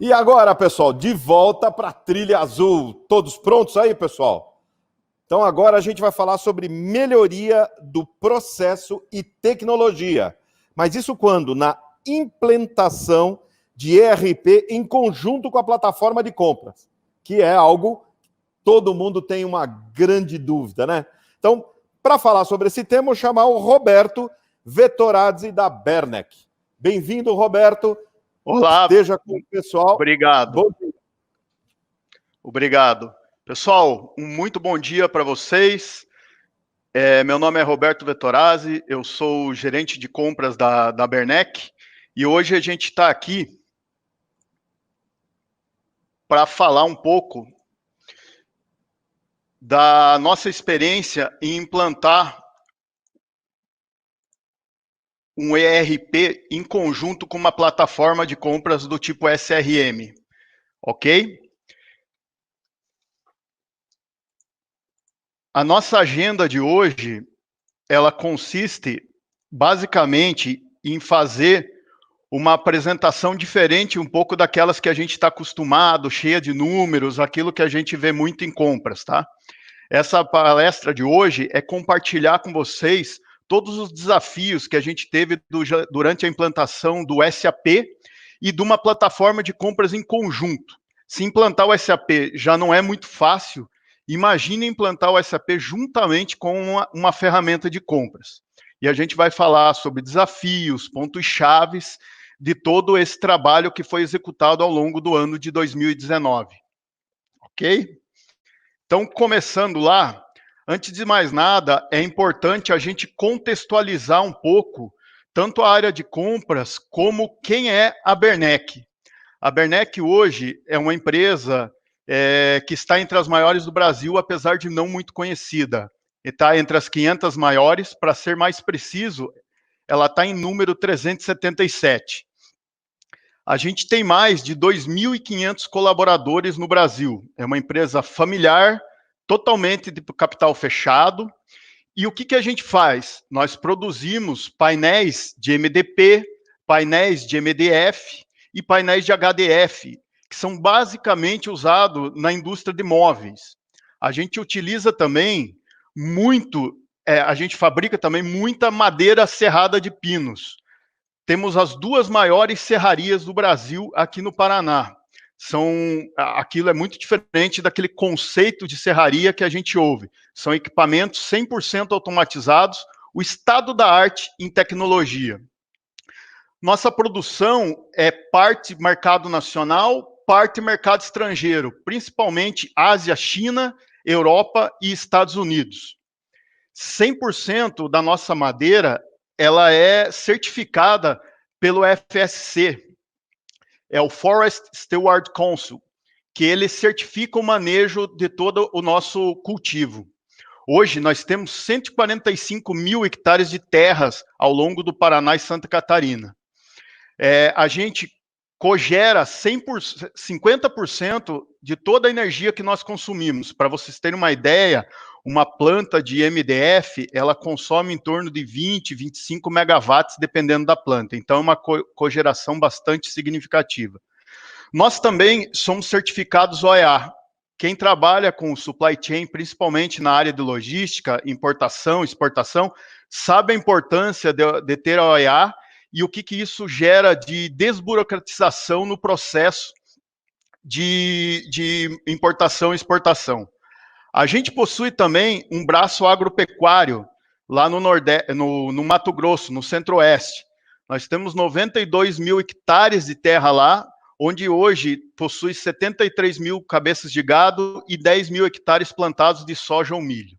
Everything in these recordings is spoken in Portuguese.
E agora, pessoal, de volta para a trilha azul. Todos prontos aí, pessoal? Então agora a gente vai falar sobre melhoria do processo e tecnologia. Mas isso quando? Na implementação de ERP em conjunto com a plataforma de compras, que é algo que todo mundo tem uma grande dúvida, né? Então, para falar sobre esse tema, eu vou chamar o Roberto Vettorazzi da Bernec. Bem-vindo, Roberto. Olá. Esteja com o pessoal. Obrigado. Bom dia. Obrigado. Pessoal, um muito bom dia para vocês. Meu nome é Roberto Vettorazzi, eu sou o gerente de compras da Bernec e hoje a gente está aqui para falar um pouco da nossa experiência em implantar um ERP em conjunto com uma plataforma de compras do tipo SRM, ok? A nossa agenda de hoje, ela consiste basicamente em fazer uma apresentação diferente um pouco daquelas que a gente está acostumado, cheia de números, aquilo que a gente vê muito em compras, tá? Essa palestra de hoje é compartilhar com vocês todos os desafios que a gente teve durante a implantação do SAP e de uma plataforma de compras em conjunto. Se implantar o SAP já não é muito fácil, imagine implantar o SAP juntamente com uma ferramenta de compras. E a gente vai falar sobre desafios, pontos chaves de todo esse trabalho que foi executado ao longo do ano de 2019. Ok? Então, começando lá, antes de mais nada, é importante a gente contextualizar um pouco tanto a área de compras como quem é a Bernec. A Bernec hoje é uma empresa que está entre as maiores do Brasil, apesar de não muito conhecida. Está entre as 500 maiores, para ser mais preciso, ela está em número 377. A gente tem mais de 2.500 colaboradores no Brasil. É uma empresa familiar, totalmente de capital fechado. E o que a gente faz? Nós produzimos painéis de MDP, painéis de MDF e painéis de HDF, que são basicamente usados na indústria de móveis. A gente utiliza também a gente fabrica também muita madeira serrada de pinos. Temos as duas maiores serrarias do Brasil aqui no Paraná. Aquilo é muito diferente daquele conceito de serraria que a gente ouve. São equipamentos 100% automatizados, o estado da arte em tecnologia. Nossa produção é parte mercado nacional, parte mercado estrangeiro, principalmente Ásia, China, Europa e Estados Unidos. 100% da nossa madeira ela é certificada pelo FSC, é o Forest Steward Council, que ele certifica o manejo de todo o nosso cultivo. Hoje, nós temos 145 mil hectares de terras ao longo do Paraná e Santa Catarina. A gente cogera 50% de toda a energia que nós consumimos. Para vocês terem uma ideia, uma planta de MDF, ela consome em torno de 20, 25 megawatts, dependendo da planta. Então, é uma cogeração bastante significativa. Nós também somos certificados OEA. Quem trabalha com supply chain, principalmente na área de logística, importação, exportação, sabe a importância de ter a OEA e o que isso gera de desburocratização no processo de importação e exportação. A gente possui também um braço agropecuário lá no Mato Grosso, no Centro-Oeste. Nós temos 92 mil hectares de terra lá, onde hoje possui 73 mil cabeças de gado e 10 mil hectares plantados de soja ou milho.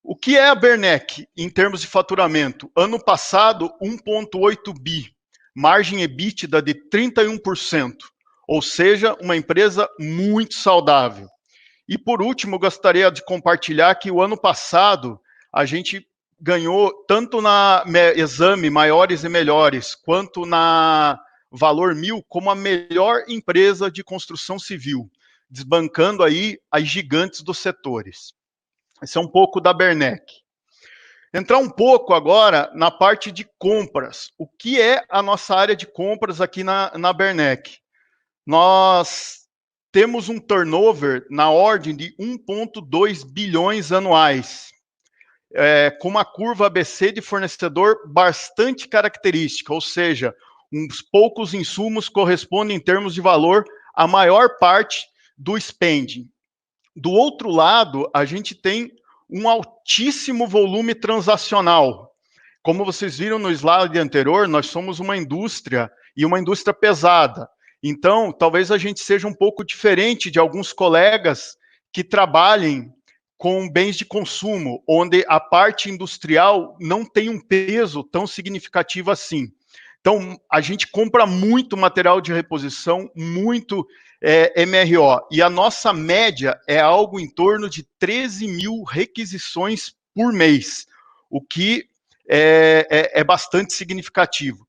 O que é a Bernec em termos de faturamento? Ano passado, 1,8 bi, margem EBITDA de 31%, ou seja, uma empresa muito saudável. E por último, gostaria de compartilhar que o ano passado a gente ganhou tanto na exame Maiores e Melhores, quanto na Valor 1000, como a melhor empresa de construção civil, desbancando aí as gigantes dos setores. Esse é um pouco da Bernec. Entrar um pouco agora na parte de compras. O que é a nossa área de compras aqui na Bernec? nós temos um turnover na ordem de 1,2 bilhões anuais, com uma curva ABC de fornecedor bastante característica, ou seja, uns poucos insumos correspondem em termos de valor à maior parte do spending. Do outro lado, a gente tem um altíssimo volume transacional. Como vocês viram no slide anterior, nós somos uma indústria, e uma indústria pesada. Então, talvez a gente seja um pouco diferente de alguns colegas que trabalhem com bens de consumo, onde a parte industrial não tem um peso tão significativo assim. Então, a gente compra muito material de reposição, muito MRO, e a nossa média é algo em torno de 13 mil requisições por mês, o que é bastante significativo.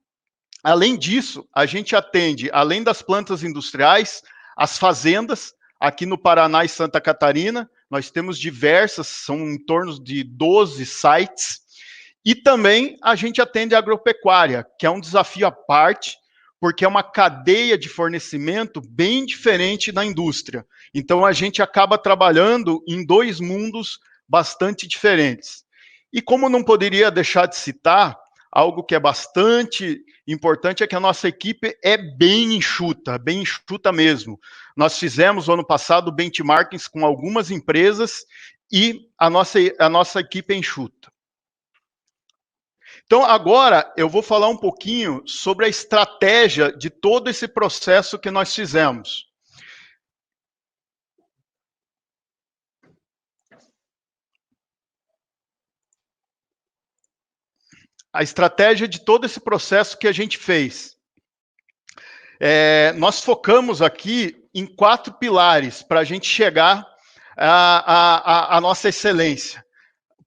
Além disso, a gente atende, além das plantas industriais, as fazendas, aqui no Paraná e Santa Catarina, nós temos diversas, são em torno de 12 sites, e também a gente atende a agropecuária, que é um desafio à parte, porque é uma cadeia de fornecimento bem diferente da indústria. Então, a gente acaba trabalhando em dois mundos bastante diferentes. E como não poderia deixar de citar, algo que é bastante importante é que a nossa equipe é bem enxuta mesmo. Nós fizemos, no ano passado, benchmarkings com algumas empresas e a nossa equipe é enxuta. Então, agora eu vou falar um pouquinho sobre a estratégia de todo esse processo que nós fizemos. A estratégia de todo esse processo que a gente fez. Nós focamos aqui em 4 pilares para a gente chegar à nossa excelência.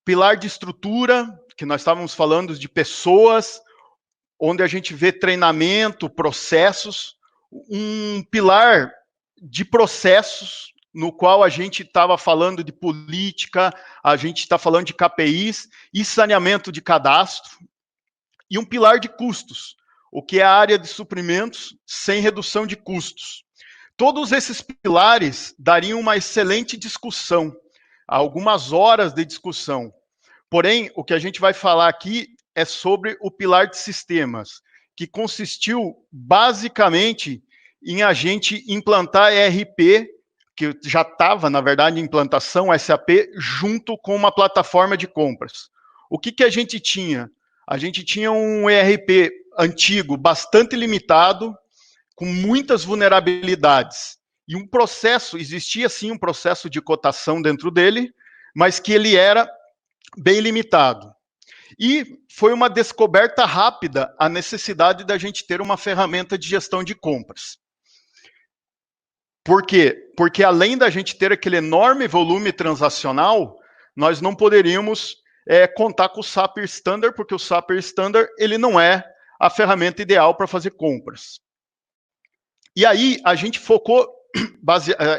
Pilar de estrutura, que nós estávamos falando de pessoas, onde a gente vê treinamento, processos. Um pilar de processos, no qual a gente estava falando de política, a gente está falando de KPIs e saneamento de cadastro. E um pilar de custos, o que é a área de suprimentos sem redução de custos. Todos esses pilares dariam uma excelente discussão, algumas horas de discussão. Porém, o que a gente vai falar aqui é sobre o pilar de sistemas, que consistiu basicamente em a gente implantar ERP, que já estava, na verdade, em implantação, SAP, junto com uma plataforma de compras. O que a gente tinha? A gente tinha um ERP antigo, bastante limitado, com muitas vulnerabilidades. E um processo, existia sim um processo de cotação dentro dele, mas que ele era bem limitado. E foi uma descoberta rápida a necessidade da gente ter uma ferramenta de gestão de compras. Por quê? Porque além da gente ter aquele enorme volume transacional, nós não poderíamos contar com o Zapier Standard, porque o Zapier Standard ele não é a ferramenta ideal para fazer compras. E aí a gente focou,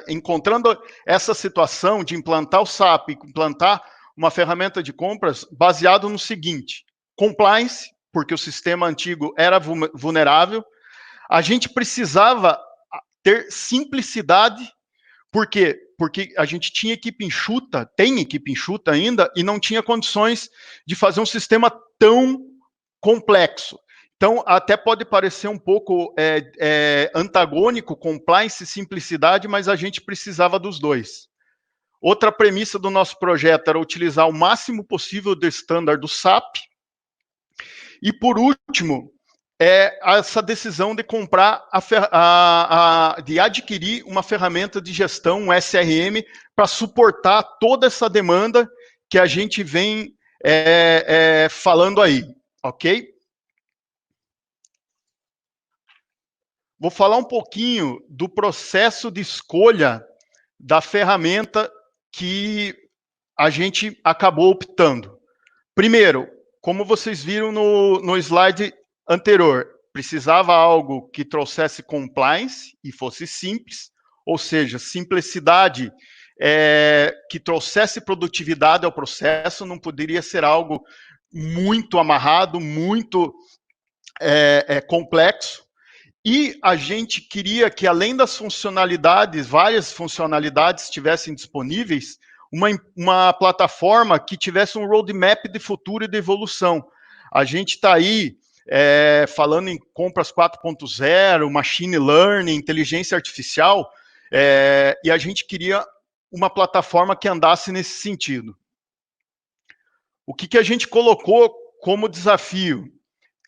encontrando essa situação de implantar o SAP, implantar uma ferramenta de compras baseado no seguinte: compliance, porque o sistema antigo era vulnerável, a gente precisava ter simplicidade. Por quê? Porque a gente tinha equipe enxuta, tem equipe enxuta ainda, e não tinha condições de fazer um sistema tão complexo. Então, até pode parecer um pouco antagônico, compliance e simplicidade, mas a gente precisava dos dois. Outra premissa do nosso projeto era utilizar o máximo possível do standard do SAP. E, por último, essa decisão de comprar, de adquirir uma ferramenta de gestão, um SRM, para suportar toda essa demanda que a gente vem falando aí, ok? Vou falar um pouquinho do processo de escolha da ferramenta que a gente acabou optando. Primeiro, como vocês viram no slide anterior, precisava algo que trouxesse compliance e fosse simples, ou seja, simplicidade que trouxesse produtividade ao processo, não poderia ser algo muito amarrado, muito complexo. E a gente queria que, além das funcionalidades, várias funcionalidades estivessem disponíveis, uma plataforma que tivesse um roadmap de futuro e de evolução. A gente está aí falando em compras 4.0, machine learning, inteligência artificial, e a gente queria uma plataforma que andasse nesse sentido. O que a gente colocou como desafio?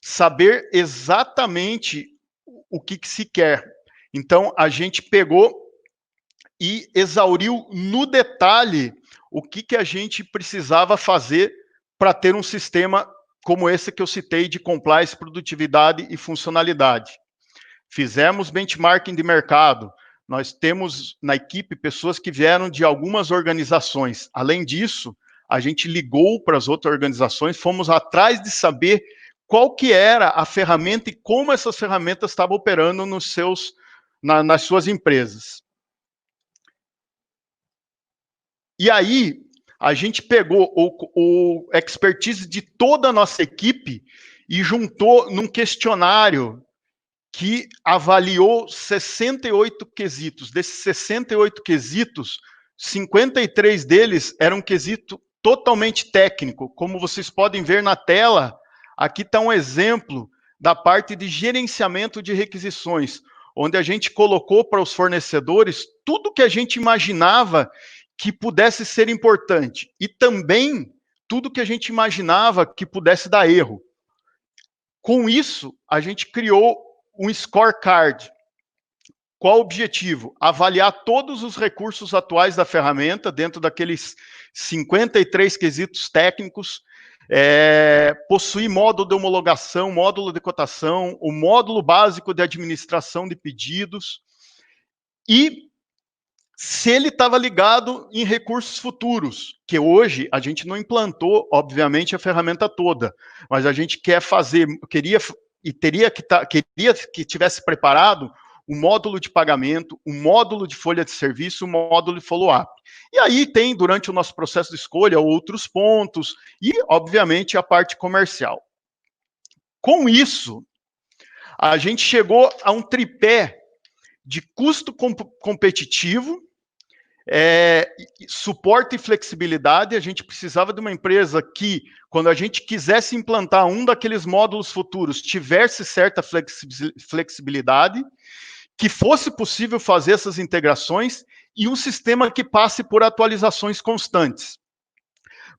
Saber exatamente o que se quer. Então, a gente pegou e exauriu no detalhe o que a gente precisava fazer para ter um sistema como esse que eu citei de compliance, produtividade e funcionalidade. Fizemos benchmarking de mercado. Nós temos na equipe pessoas que vieram de algumas organizações. Além disso, a gente ligou para as outras organizações, fomos atrás de saber qual que era a ferramenta e como essas ferramentas estavam operando nas suas empresas. E aí, a gente pegou o expertise de toda a nossa equipe e juntou num questionário que avaliou 68 quesitos. Desses 68 quesitos, 53 deles eram quesito totalmente técnico. Como vocês podem ver na tela, aqui está um exemplo da parte de gerenciamento de requisições, onde a gente colocou para os fornecedores tudo que a gente imaginava que pudesse ser importante e também tudo que a gente imaginava que pudesse dar erro. Com isso, a gente criou um scorecard. Qual o objetivo? Avaliar todos os recursos atuais da ferramenta dentro daqueles 53 quesitos técnicos, possuir módulo de homologação, módulo de cotação, o módulo básico de administração de pedidos e se ele estava ligado em recursos futuros, que hoje a gente não implantou, obviamente, a ferramenta toda, mas a gente quer fazer, queria que tivesse preparado um módulo de pagamento, um módulo de folha de serviço, um módulo de follow-up. E aí tem, durante o nosso processo de escolha, outros pontos e, obviamente, a parte comercial. Com isso, a gente chegou a um tripé de custo competitivo, suporte e flexibilidade. A gente precisava de uma empresa que, quando a gente quisesse implantar um daqueles módulos futuros, tivesse certa flexibilidade, que fosse possível fazer essas integrações e um sistema que passe por atualizações constantes.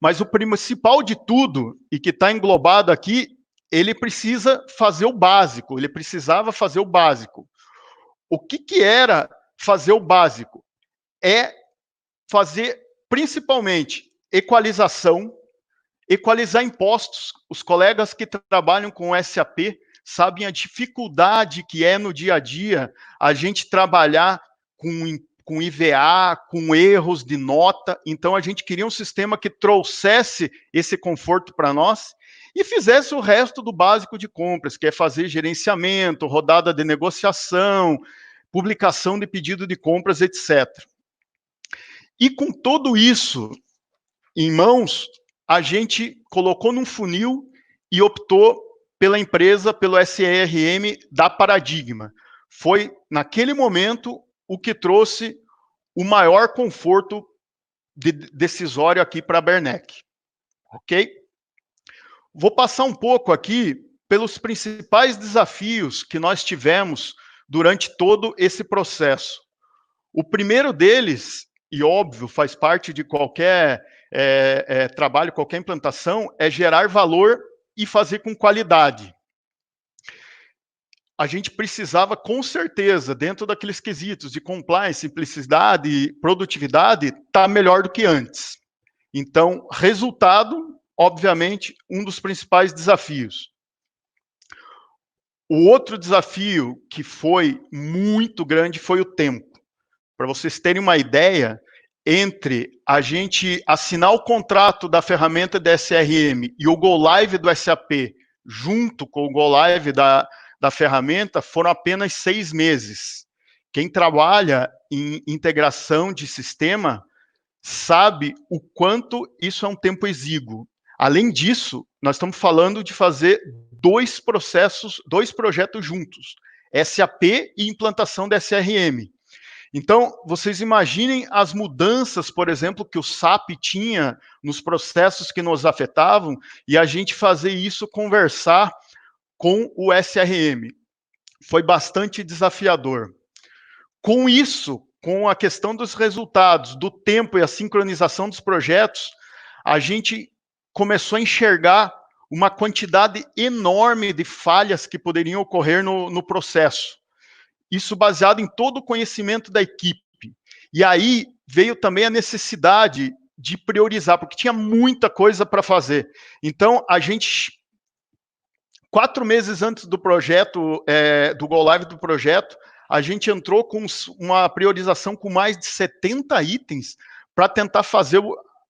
Mas o principal de tudo, e que está englobado aqui, ele precisa fazer o básico, ele precisava fazer o básico. O que era fazer o básico? É fazer, principalmente, equalização, equalizar impostos. Os colegas que trabalham com SAP sabem a dificuldade que é no dia a dia a gente trabalhar com IVA, com erros de nota. Então, a gente queria um sistema que trouxesse esse conforto para nós e fizesse o resto do básico de compras, que é fazer gerenciamento, rodada de negociação, publicação de pedido de compras, etc. E com tudo isso em mãos, a gente colocou num funil e optou pela empresa, pelo SRM da Paradigma. Foi, naquele momento, o que trouxe o maior conforto decisório aqui para a Bernec. Ok? Vou passar um pouco aqui pelos principais desafios que nós tivemos durante todo esse processo. O primeiro deles, e óbvio, faz parte de qualquer trabalho, qualquer implantação, é gerar valor e fazer com qualidade. A gente precisava, com certeza, dentro daqueles quesitos de compliance, simplicidade e produtividade, estar melhor do que antes. Então, resultado, obviamente, um dos principais desafios. O outro desafio que foi muito grande foi o tempo. Para vocês terem uma ideia, entre a gente assinar o contrato da ferramenta da SRM e o Go Live do SAP, junto com o Go Live da ferramenta, foram apenas 6 meses. Quem trabalha em integração de sistema sabe o quanto isso é um tempo exíguo. Além disso, nós estamos falando de fazer 2 projetos juntos. SAP e implantação da SRM. Então, vocês imaginem as mudanças, por exemplo, que o SAP tinha nos processos que nos afetavam, e a gente fazer isso conversar com o SRM. Foi bastante desafiador. Com isso, com a questão dos resultados, do tempo e a sincronização dos projetos, a gente começou a enxergar uma quantidade enorme de falhas que poderiam ocorrer no processo. Isso baseado em todo o conhecimento da equipe. E aí veio também a necessidade de priorizar, porque tinha muita coisa para fazer. Então, a gente, 4 meses antes do projeto, do Go Live do projeto, a gente entrou com uma priorização com mais de 70 itens para tentar fazer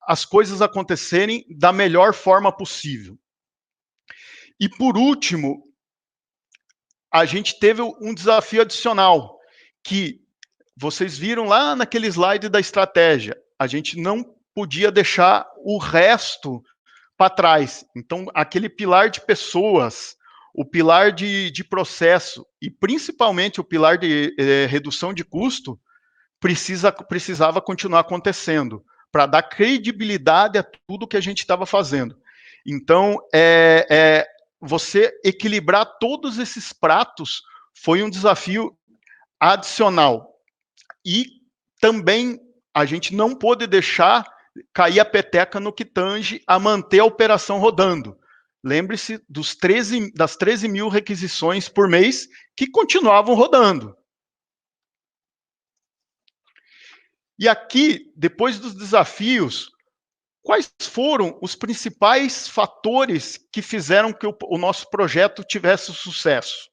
as coisas acontecerem da melhor forma possível. E, por último, a gente teve um desafio adicional, que vocês viram lá naquele slide da estratégia. A gente não podia deixar o resto para trás. Então, aquele pilar de pessoas, o pilar de processo e, principalmente, o pilar de redução de custo, precisava continuar acontecendo, para dar credibilidade a tudo que a gente estava fazendo. Então, você equilibrar todos esses pratos foi um desafio adicional. E também a gente não pôde deixar cair a peteca no que tange a manter a operação rodando. Lembre-se das 13 mil requisições por mês que continuavam rodando. E aqui, depois dos desafios, quais foram os principais fatores que fizeram que o nosso projeto tivesse sucesso?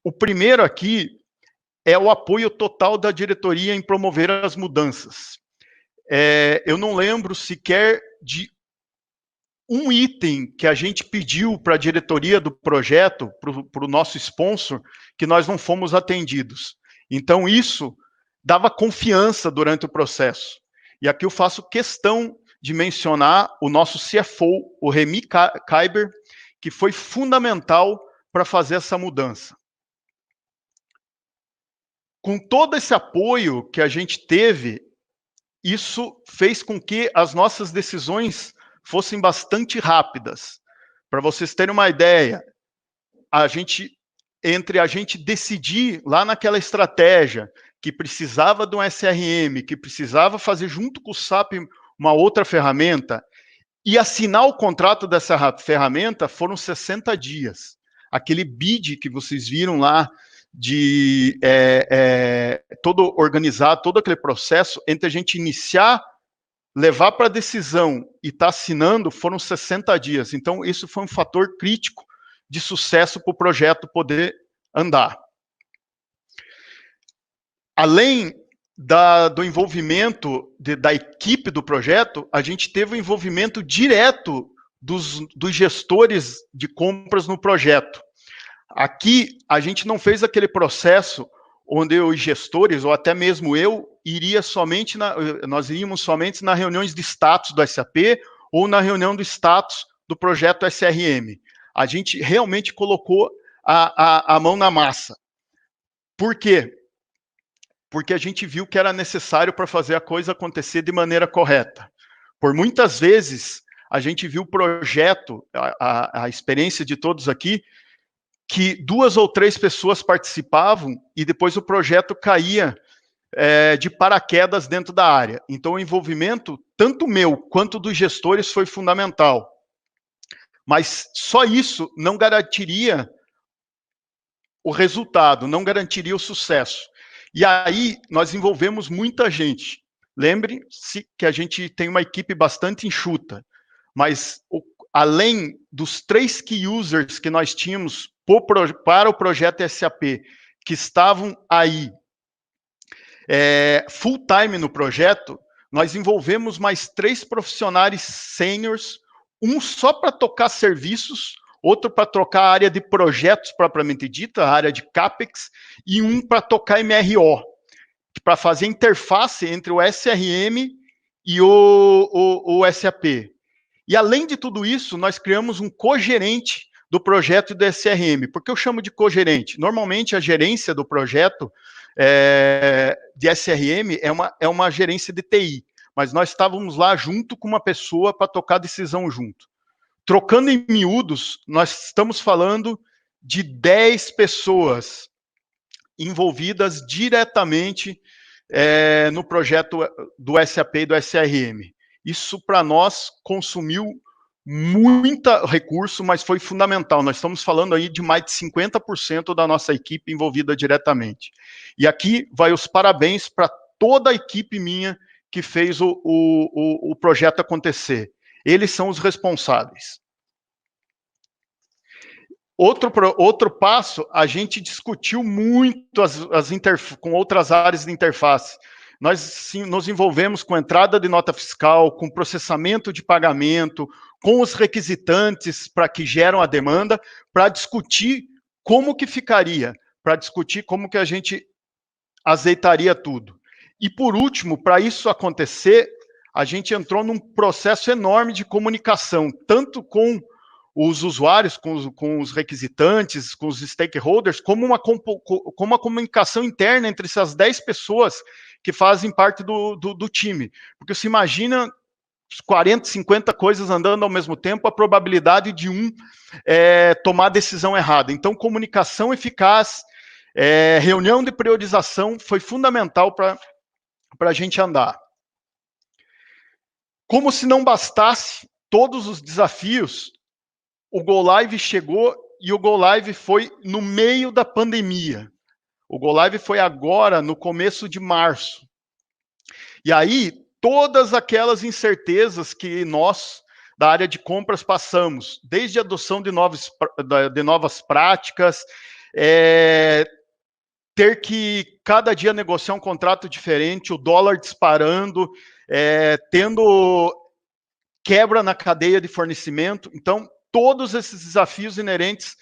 O primeiro aqui é o apoio total da diretoria em promover as mudanças. Eu não lembro sequer de um item que a gente pediu para a diretoria do projeto, para o nosso sponsor, que nós não fomos atendidos. Então, isso dava confiança durante o processo. E aqui eu faço questão de mencionar o nosso CFO, o Remy Kaiber, que foi fundamental para fazer essa mudança. Com todo esse apoio que a gente teve, isso fez com que as nossas decisões fossem bastante rápidas. Para vocês terem uma ideia, entre a gente decidir lá naquela estratégia que precisava de um SRM, que precisava fazer junto com o SAP uma outra ferramenta, e assinar o contrato dessa ferramenta foram 60 dias. Aquele bid que vocês viram lá, de todo organizar, todo aquele processo, entre a gente iniciar, levar para a decisão e estar assinando, foram 60 dias. Então, isso foi um fator crítico de sucesso para o projeto poder andar. Além do envolvimento da equipe do projeto, a gente teve o envolvimento direto dos gestores de compras no projeto. Aqui, a gente não fez aquele processo onde os gestores, ou até mesmo eu, nós iríamos somente nas reuniões de status do SAP ou na reunião do status do projeto SRM. A gente realmente colocou a mão na massa. Por quê? Porque a gente viu que era necessário para fazer a coisa acontecer de maneira correta. Por muitas vezes, a gente viu o projeto, a experiência de todos aqui, que 2 ou 3 pessoas participavam e depois o projeto caía de paraquedas dentro da área. Então, o envolvimento, tanto meu quanto dos gestores, foi fundamental. Mas só isso não garantiria o resultado, não garantiria o sucesso. E aí, nós envolvemos muita gente. Lembre-se que a gente tem uma equipe bastante enxuta, mas além dos 3 key users que nós tínhamos para o projeto SAP, que estavam aí full time no projeto, nós envolvemos mais 3 profissionais sêniors, um só para tocar serviços, outro para tocar a área de projetos propriamente dita, a área de CAPEX, e um para tocar MRO, para fazer interface entre o SRM e o SAP. E além de tudo isso, nós criamos um cogerente do projeto e do SRM. Por que eu chamo de cogerente? Normalmente, a gerência do projeto de SRM é uma gerência de TI, mas nós estávamos lá junto com uma pessoa para tocar a decisão junto. Trocando em miúdos, nós estamos falando de 10 pessoas envolvidas diretamente no projeto do SAP e do SRM. Isso, para nós, consumiu muito recurso, mas foi fundamental. Nós estamos falando aí de mais de 50% da nossa equipe envolvida diretamente. E aqui vai os parabéns para toda a equipe minha que fez o projeto acontecer. Eles são os responsáveis. Outro passo, a gente discutiu muito com outras áreas de interface. Nós sim, nos envolvemos com entrada de nota fiscal, com processamento de pagamento, com os requisitantes para que geram a demanda, para discutir como que ficaria, para discutir como que a gente azeitaria tudo. E por último, para isso acontecer, a gente entrou num processo enorme de comunicação, tanto com os usuários, com os requisitantes, com os stakeholders, como uma comunicação interna entre essas 10 pessoas que fazem parte do time. Porque se imagina 40, 50 coisas andando ao mesmo tempo, a probabilidade de tomar a decisão errada. Então, comunicação eficaz, reunião de priorização foi fundamental para a gente andar. Como se não bastasse todos os desafios, o Go Live chegou e o Go Live foi no meio da pandemia. O Go Live foi agora, no começo de março. E aí, todas aquelas incertezas que nós, da área de compras, passamos, desde a adoção de novas práticas, ter que cada dia negociar um contrato diferente, o dólar disparando, tendo quebra na cadeia de fornecimento. Então, todos esses desafios inerentes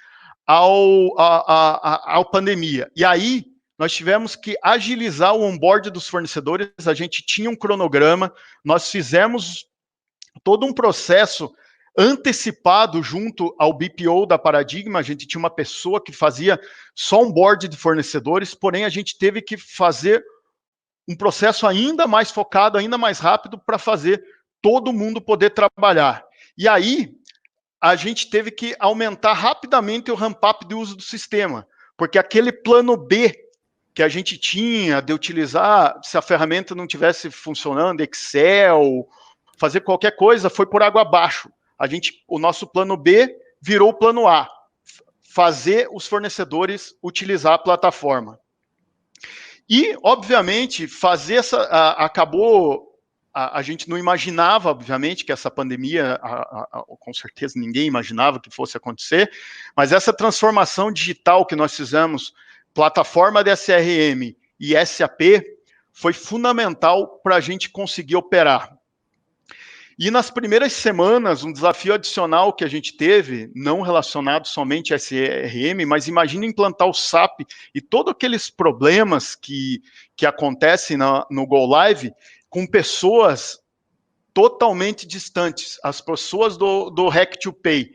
à pandemia. E aí, nós tivemos que agilizar o onboard dos fornecedores, a gente tinha um cronograma, nós fizemos todo um processo antecipado junto ao BPO da Paradigma, a gente tinha uma pessoa que fazia só onboard de fornecedores, porém a gente teve que fazer um processo ainda mais focado, ainda mais rápido, para fazer todo mundo poder trabalhar. E aí, a gente teve que aumentar rapidamente o ramp-up de uso do sistema, porque aquele plano B que a gente tinha de utilizar, se a ferramenta não estivesse funcionando, Excel, fazer qualquer coisa, foi por água abaixo. O nosso plano B virou o plano A, fazer os fornecedores utilizar a plataforma. E, obviamente, a gente não imaginava, obviamente, que essa pandemia, com certeza ninguém imaginava que fosse acontecer, mas essa transformação digital que nós fizemos, plataforma de SRM e SAP, foi fundamental para a gente conseguir operar. E nas primeiras semanas, um desafio adicional que a gente teve, não relacionado somente a SRM, mas imagina implantar o SAP e todos aqueles problemas que acontecem no Go Live, com pessoas totalmente distantes, as pessoas do Hack to Pay,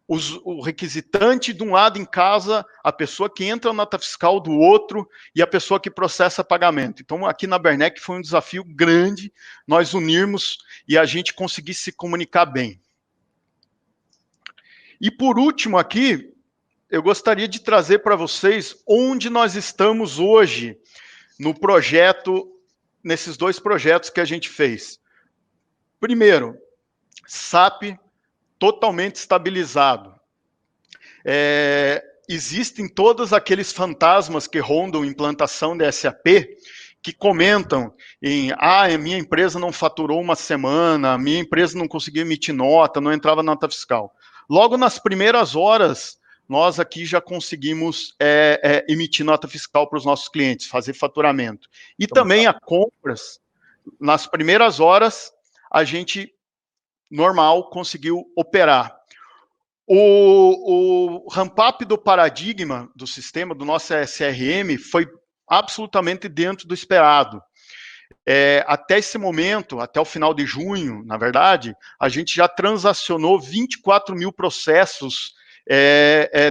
o requisitante de um lado em casa, a pessoa que entra na nota fiscal do outro e a pessoa que processa pagamento. Então, aqui na Bernec foi um desafio grande nós unirmos e a gente conseguir se comunicar bem. E por último aqui, eu gostaria de trazer para vocês onde nós estamos hoje no projeto, nesses 2 projetos que a gente fez. Primeiro, SAP totalmente estabilizado. Existem todos aqueles fantasmas que rondam a implantação da SAP, que comentam a minha empresa não faturou uma semana, a minha empresa não conseguiu emitir nota, não entrava na nota fiscal. Logo nas primeiras horas, nós aqui já conseguimos emitir nota fiscal para os nossos clientes, fazer faturamento. E também a compras, nas primeiras horas, a gente, normal, conseguiu operar. O ramp-up do paradigma do sistema, do nosso SRM, foi absolutamente dentro do esperado. Até esse momento, até o final de junho, na verdade, a gente já transacionou 24 mil processos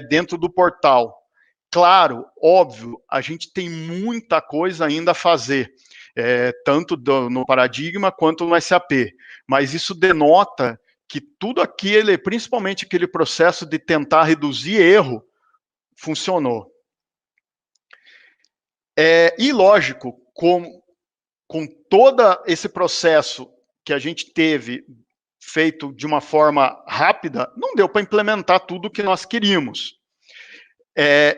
dentro do portal. Claro, óbvio, a gente tem muita coisa ainda a fazer, tanto no Paradigma quanto no SAP, mas isso denota que tudo aquele, principalmente aquele processo de tentar reduzir erro, funcionou. E lógico, com todo esse processo que a gente teve feito de uma forma rápida, não deu para implementar tudo o que nós queríamos.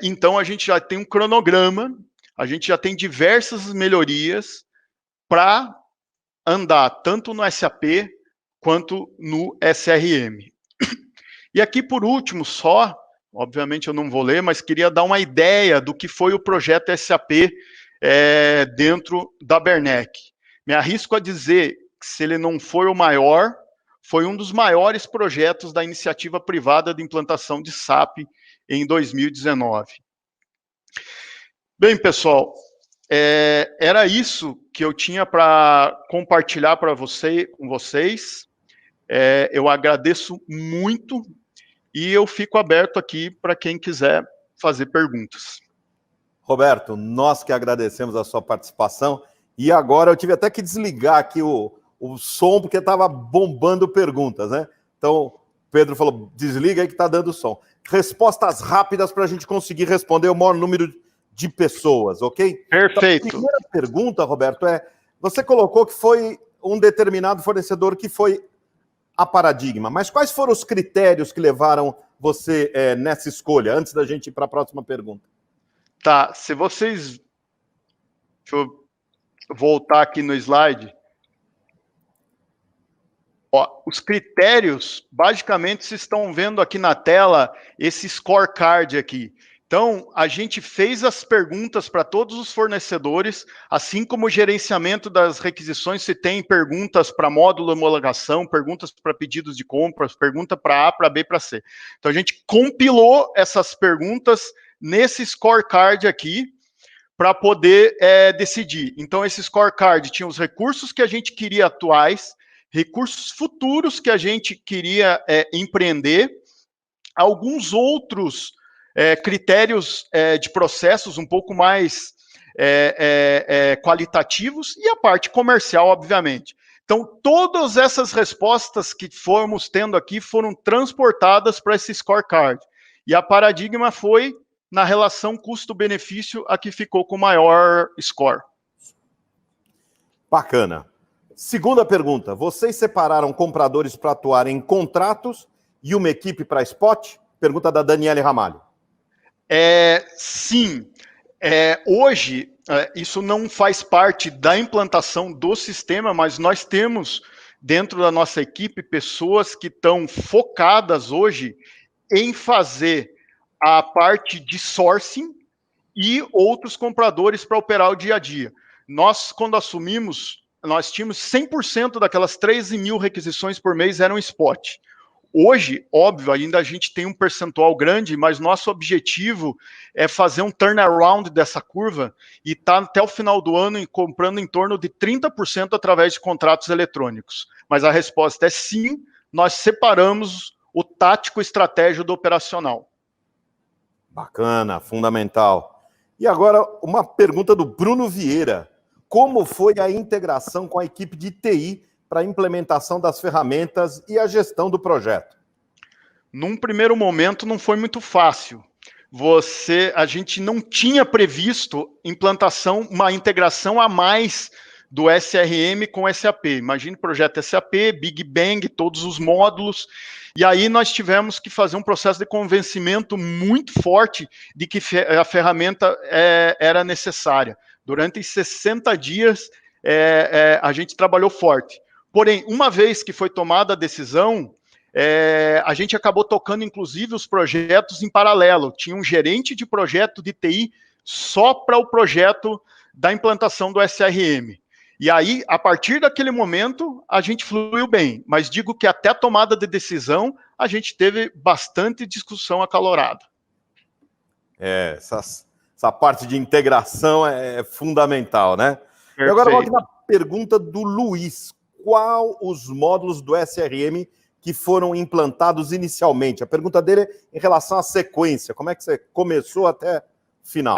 Então, a gente já tem um cronograma, a gente já tem diversas melhorias para andar tanto no SAP quanto no SRM. E aqui, por último, só, obviamente eu não vou ler, mas queria dar uma ideia do que foi o projeto SAP dentro da Bernec. Me arrisco a dizer que, se ele não foi o maior, foi um dos maiores projetos da iniciativa privada de implantação de SAP em 2019. Bem, pessoal, era isso que eu tinha para compartilhar com vocês. Eu agradeço muito e eu fico aberto aqui para quem quiser fazer perguntas. Roberto, nós que agradecemos a sua participação. E agora eu tive até que desligar aqui o som, porque estava bombando perguntas, né? Então, Pedro falou, desliga aí que está dando som. Respostas rápidas para a gente conseguir responder o maior número de pessoas, ok? Perfeito. Então, a primeira pergunta, Roberto, você colocou que foi um determinado fornecedor que foi a Paradigma, mas quais foram os critérios que levaram você nessa escolha, antes da gente ir para a próxima pergunta? Tá, se vocês... Deixa eu voltar aqui no slide. Os critérios, basicamente, vocês estão vendo aqui na tela esse scorecard aqui. Então, a gente fez as perguntas para todos os fornecedores, assim como o gerenciamento das requisições, se tem perguntas para módulo de homologação, perguntas para pedidos de compras, pergunta para A, para B, para C. Então, a gente compilou essas perguntas nesse scorecard aqui, para poder decidir. Então, esse scorecard tinha os recursos que a gente queria atuais, recursos futuros que a gente queria empreender, alguns outros critérios de processos um pouco mais qualitativos e a parte comercial, obviamente. Então, todas essas respostas que fomos tendo aqui foram transportadas para esse scorecard. E a Paradigma foi, na relação custo-benefício, a que ficou com maior score. Bacana. Segunda pergunta, vocês separaram compradores para atuar em contratos e uma equipe para spot? Pergunta da Daniele Ramalho. Sim. Hoje, isso não faz parte da implantação do sistema, mas nós temos dentro da nossa equipe pessoas que estão focadas hoje em fazer a parte de sourcing e outros compradores para operar o dia a dia. Nós, quando assumimos, nós tínhamos 100% daquelas 13 mil requisições por mês eram spot. Hoje, óbvio, ainda a gente tem um percentual grande, mas nosso objetivo é fazer um turnaround dessa curva e estar até o final do ano comprando em torno de 30% através de contratos eletrônicos. Mas a resposta é sim, nós separamos o tático estratégico do operacional. Bacana, fundamental. E agora, uma pergunta do Bruno Vieira. Como foi a integração com a equipe de TI para a implementação das ferramentas e a gestão do projeto? Num primeiro momento, não foi muito fácil. A gente não tinha previsto uma integração a mais do SRM com SAP. Imagine o projeto SAP, Big Bang, todos os módulos. E aí nós tivemos que fazer um processo de convencimento muito forte de que a ferramenta era necessária. Durante 60 dias, a gente trabalhou forte. Porém, uma vez que foi tomada a decisão, a gente acabou tocando, inclusive, os projetos em paralelo. Tinha um gerente de projeto de TI só para o projeto da implantação do SRM. E aí, a partir daquele momento, a gente fluiu bem. Mas digo que até a tomada de decisão, a gente teve bastante discussão acalorada. Essa parte de integração é fundamental, né? Perfeito. E agora vamos aqui na pergunta do Luiz. Qual os módulos do SRM que foram implantados inicialmente? A pergunta dele é em relação à sequência. Como é que você começou até o final?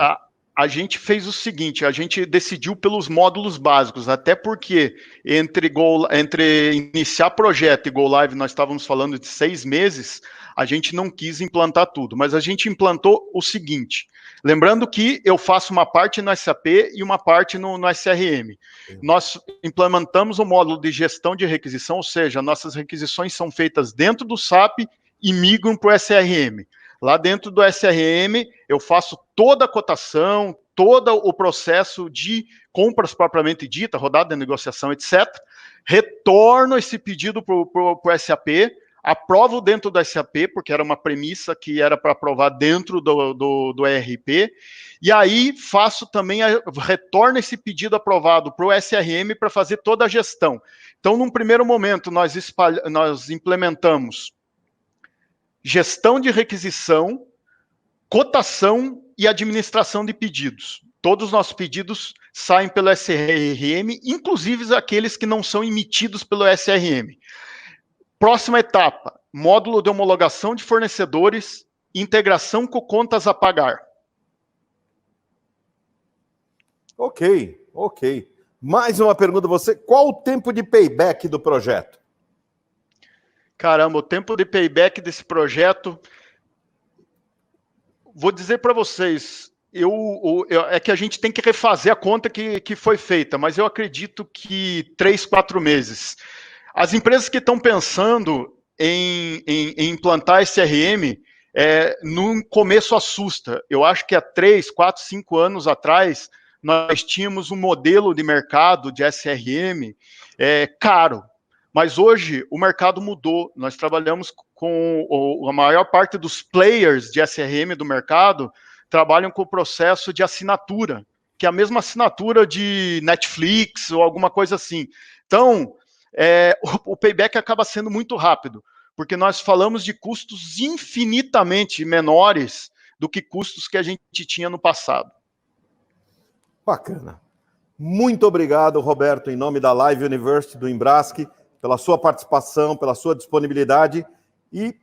A gente fez o seguinte, a gente decidiu pelos módulos básicos, até porque entre iniciar projeto e Go Live, nós estávamos falando de 6 meses, a gente não quis implantar tudo, mas a gente implantou o seguinte, lembrando que eu faço uma parte no SAP e uma parte no SRM. Nós implementamos o módulo de gestão de requisição, ou seja, nossas requisições são feitas dentro do SAP e migram para o SRM. Lá dentro do SRM, eu faço toda a cotação, todo o processo de compras propriamente dita, rodada de negociação, etc. Retorno esse pedido para o SAP, aprovo dentro do SAP, porque era uma premissa que era para aprovar dentro do ERP, e aí faço também, retorno esse pedido aprovado para o SRM para fazer toda a gestão. Então, num primeiro momento, nós implementamos gestão de requisição, cotação e administração de pedidos. Todos os nossos pedidos saem pelo SRM, inclusive aqueles que não são emitidos pelo SRM. Próxima etapa, módulo de homologação de fornecedores, integração com contas a pagar. Ok. Mais uma pergunta a você. Qual o tempo de payback do projeto? Caramba, o tempo de payback desse projeto, vou dizer para vocês, é que a gente tem que refazer a conta que foi feita, mas eu acredito que 3, 4 meses. As empresas que estão pensando em implantar SRM, no começo assusta. Eu acho que há 3, 4, 5 anos atrás, nós tínhamos um modelo de mercado de SRM caro. Mas hoje o mercado mudou. Nós trabalhamos com a maior parte dos players de SRM do mercado trabalham com o processo de assinatura, que é a mesma assinatura de Netflix ou alguma coisa assim. Então, o payback acaba sendo muito rápido, porque nós falamos de custos infinitamente menores do que custos que a gente tinha no passado. Bacana. Muito obrigado, Roberto, em nome da Live University do Embrasc, pela sua participação, pela sua disponibilidade e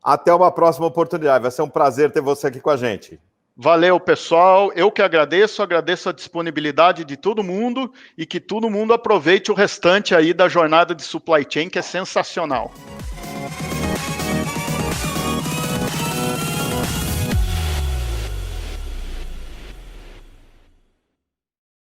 até uma próxima oportunidade. Vai ser um prazer ter você aqui com a gente. Valeu, pessoal. Eu que agradeço a disponibilidade de todo mundo e que todo mundo aproveite o restante aí da jornada de supply chain, que é sensacional.